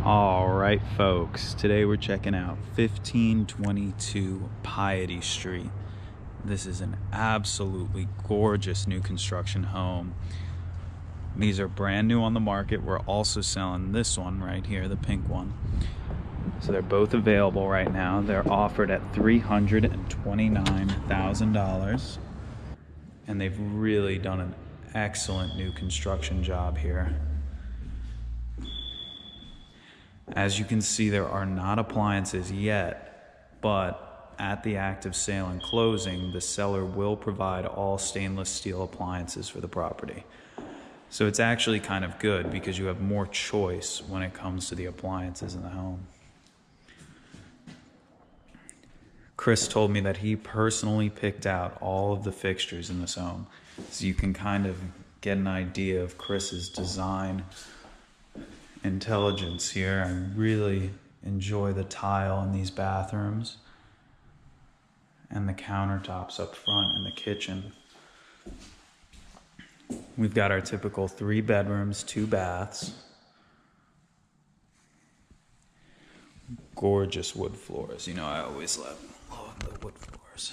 All right, folks, today we're checking out 1522 Piety Street. This is an absolutely gorgeous new construction home. These are brand new on the market. We're also selling this one right here, the pink one. So they're both available right now. They're offered at $329,000. And they've really done an excellent new construction job here. As you can see, there are not appliances yet, but at the active sale and closing, the seller will provide all stainless steel appliances for the property. So it's actually kind of good because you have more choice when it comes to the appliances in the home. Chris told me that he personally picked out all of the fixtures in this home, so you can kind of get an idea of Chris's design intelligence here. I really enjoy the tile in these bathrooms and the countertops up front in the kitchen. We've got our typical 3 bedrooms, 2 baths. Gorgeous wood floors. You know, I always love the wood floors.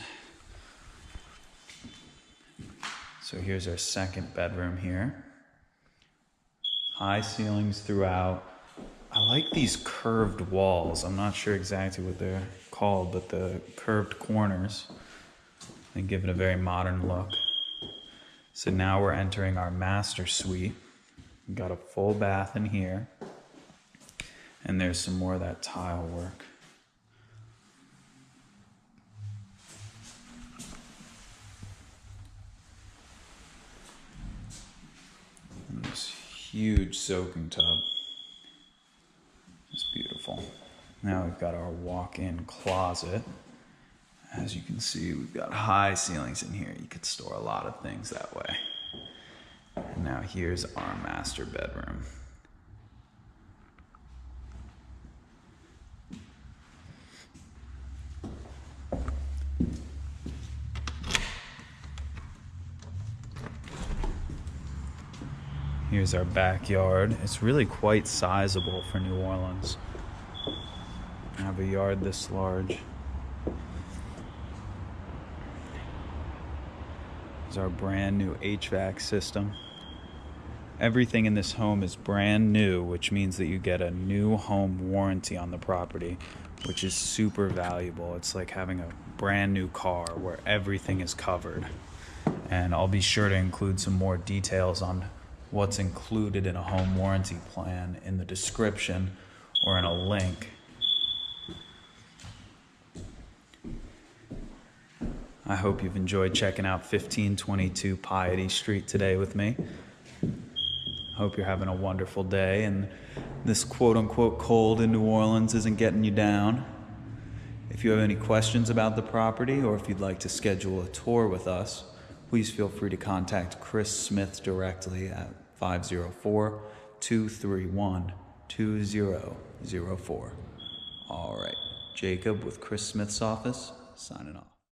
So here's our second bedroom here. High ceilings throughout. I like these curved walls. I'm not sure exactly what they're called, but the curved corners, they give it a very modern look. So now we're entering our master suite. We've got a full bath in here, and there's some more of that tile work. And this huge soaking tub. It's beautiful. Now we've got our walk-in closet. As you can see, we've got high ceilings in here. You could store a lot of things that way. And now here's our master bedroom. Here's our backyard. It's really quite sizable for New Orleans. I have a yard this large. Here's our brand new HVAC system. Everything in this home is brand new, which means that you get a new home warranty on the property, which is super valuable. It's like having a brand new car where everything is covered. And I'll be sure to include some more details on what's included in a home warranty plan in the description or in a link. I hope you've enjoyed checking out 1522 Piety Street today with me. Hope you're having a wonderful day and this quote-unquote cold in New Orleans isn't getting you down. If you have any questions about the property or if you'd like to schedule a tour with us, please feel free to contact Chris Smith directly at 504-231-2004. All right, Jacob with Chris Smith's office, signing off.